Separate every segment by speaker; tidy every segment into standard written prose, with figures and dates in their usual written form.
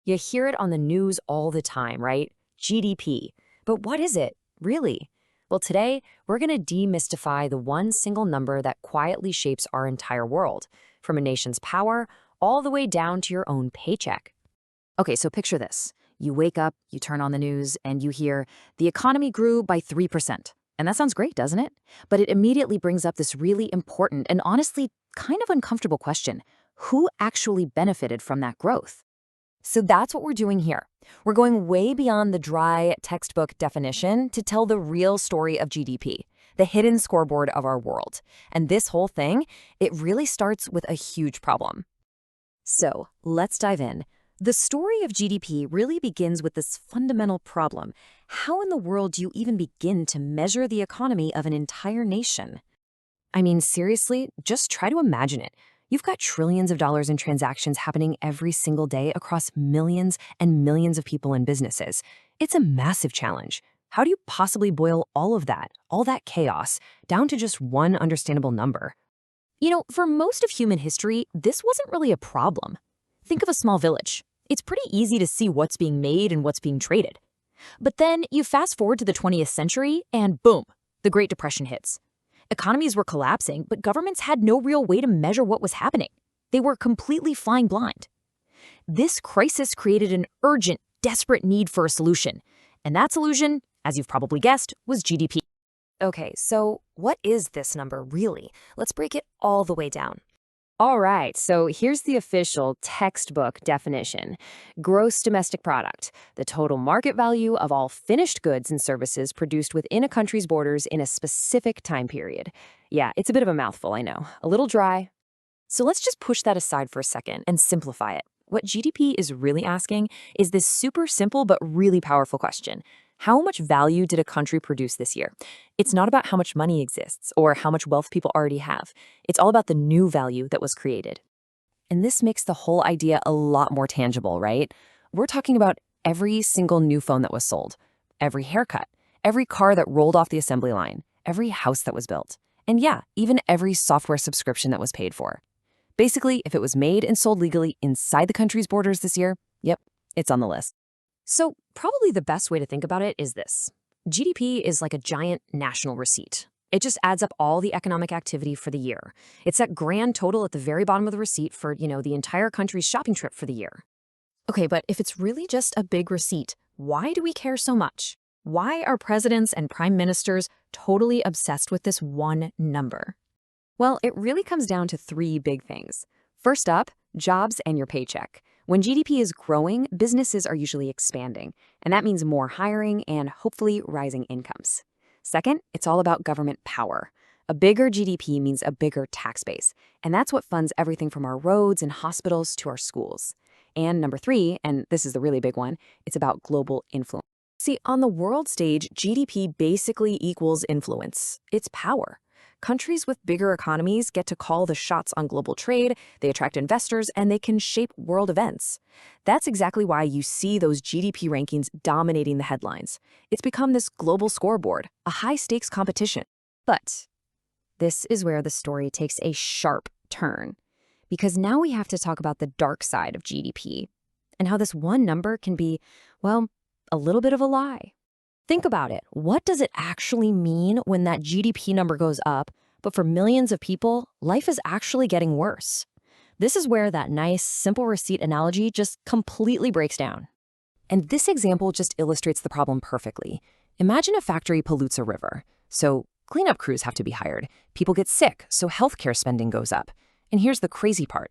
Speaker 1: You hear it on the news all the time, right? GDP. But what is it, really? Well, today, we're going to demystify the one single number that quietly shapes our entire world, from a nation's power all the way down to your own paycheck. Okay, so picture this. You wake up, you turn on the news, and you hear, the economy grew by 3%. And that sounds great, doesn't it? But it immediately brings up this really important and honestly kind of uncomfortable question. Who actually benefited from that growth? So that's what we're doing here. We're going way beyond the dry textbook definition to tell the real story of GDP, the hidden scoreboard of our world. And this whole thing, it really starts with a huge problem. So let's dive in. The story of GDP really begins with this fundamental problem. How in the world do you even begin to measure the economy of an entire nation? I mean, seriously, just try to imagine it. You've got trillions of dollars in transactions happening every single day across millions and millions of people and businesses. It's a massive challenge. How do you possibly boil all that chaos, down to just one understandable number? For most of human history, this wasn't really a problem. Think of a small village. It's pretty easy to see what's being made and what's being traded. But then you fast forward to the 20th century, and boom, the Great Depression hits. Economies were collapsing, but governments had no real way to measure what was happening. They were completely flying blind. This crisis created an urgent, desperate need for a solution. And that solution, as you've probably guessed, was GDP. Okay, so what is this number really? Let's break it all the way down. All right, so here's the official textbook definition. Gross domestic product, the total market value of all finished goods and services produced within a country's borders in a specific time period. Yeah, it's a bit of a mouthful, I know. A little dry. So let's just push that aside for a second and simplify it. What GDP is really asking is this super simple but really powerful question. How much value did a country produce this year? It's not about how much money exists or how much wealth people already have. It's all about the new value that was created. And this makes the whole idea a lot more tangible, right? We're talking about every single new phone that was sold, every haircut, every car that rolled off the assembly line, every house that was built, and yeah, even every software subscription that was paid for. Basically, if it was made and sold legally inside the country's borders this year, yep, it's on the list. So probably the best way to think about it is this. GDP is like a giant national receipt. It just adds up all the economic activity for the year. It's that grand total at the very bottom of the receipt for, the entire country's shopping trip for the year. Okay, but if it's really just a big receipt, why do we care so much? Why are presidents and prime ministers totally obsessed with this one number? Well, it really comes down to three big things. First up, jobs and your paycheck. When GDP is growing, businesses are usually expanding, and that means more hiring and hopefully rising incomes. Second, it's all about government power. A bigger GDP means a bigger tax base, and that's what funds everything from our roads and hospitals to our schools. And number three, and this is the really big one, it's about global influence. See, on the world stage, GDP basically equals influence. It's power. Countries with bigger economies get to call the shots on global trade, they attract investors, and they can shape world events. That's exactly why you see those GDP rankings dominating the headlines. It's become this global scoreboard, a high-stakes competition. But this is where the story takes a sharp turn, because now we have to talk about the dark side of GDP and how this one number can be, well, a little bit of a lie. Think about it. What does it actually mean when that GDP number goes up, but for millions of people, life is actually getting worse? This is where that nice, simple receipt analogy just completely breaks down. And this example just illustrates the problem perfectly. Imagine a factory pollutes a river. So cleanup crews have to be hired. People get sick, so healthcare spending goes up. And here's the crazy part.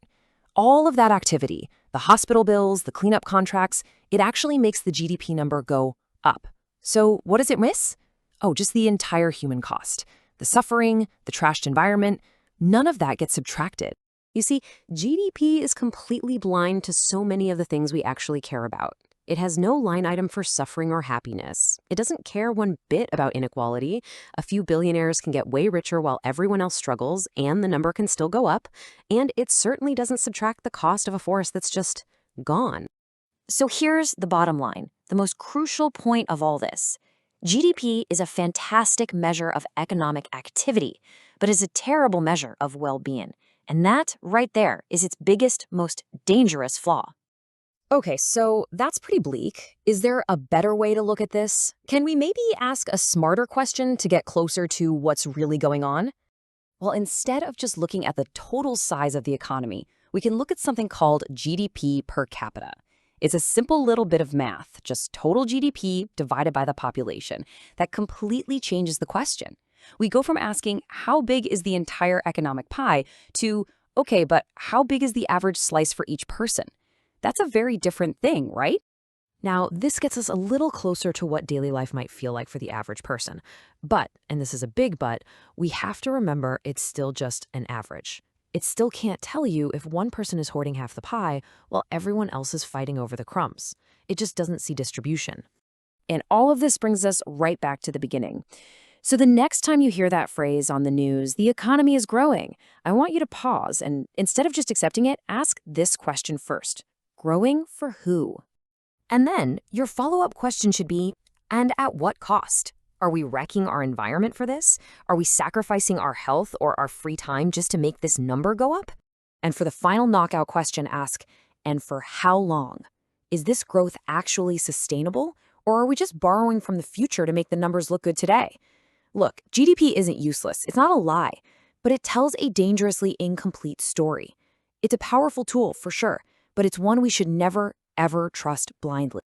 Speaker 1: All of that activity, the hospital bills, the cleanup contracts, it actually makes the GDP number go up. So what does it miss? Oh, just the entire human cost. The suffering, the trashed environment, none of that gets subtracted. You see, GDP is completely blind to so many of the things we actually care about. It has no line item for suffering or happiness. It doesn't care one bit about inequality. A few billionaires can get way richer while everyone else struggles, and the number can still go up. And it certainly doesn't subtract the cost of a forest that's just gone. So here's the bottom line, the most crucial point of all this. GDP is a fantastic measure of economic activity, but is a terrible measure of well-being. And that, right there, is its biggest, most dangerous flaw. Okay, so that's pretty bleak. Is there a better way to look at this? Can we maybe ask a smarter question to get closer to what's really going on? Well, instead of just looking at the total size of the economy, we can look at something called GDP per capita. It's a simple little bit of math, just total GDP divided by the population, that completely changes the question. We go from asking, how big is the entire economic pie, to, okay, but how big is the average slice for each person? That's a very different thing, right? Now, this gets us a little closer to what daily life might feel like for the average person. But, and this is a big but, we have to remember it's still just an average. It still can't tell you if one person is hoarding half the pie while everyone else is fighting over the crumbs. It just doesn't see distribution. And all of this brings us right back to the beginning. So the next time you hear that phrase on the news, the economy is growing, I want you to pause and instead of just accepting it, ask this question first. Growing for who? And then your follow-up question should be, and at what cost? Are we wrecking our environment for this? Are we sacrificing our health or our free time just to make this number go up? And for the final knockout question, ask, and for how long? Is this growth actually sustainable, or are we just borrowing from the future to make the numbers look good today? Look, GDP isn't useless. It's not a lie, but it tells a dangerously incomplete story. It's a powerful tool, for sure, but it's one we should never, ever trust blindly.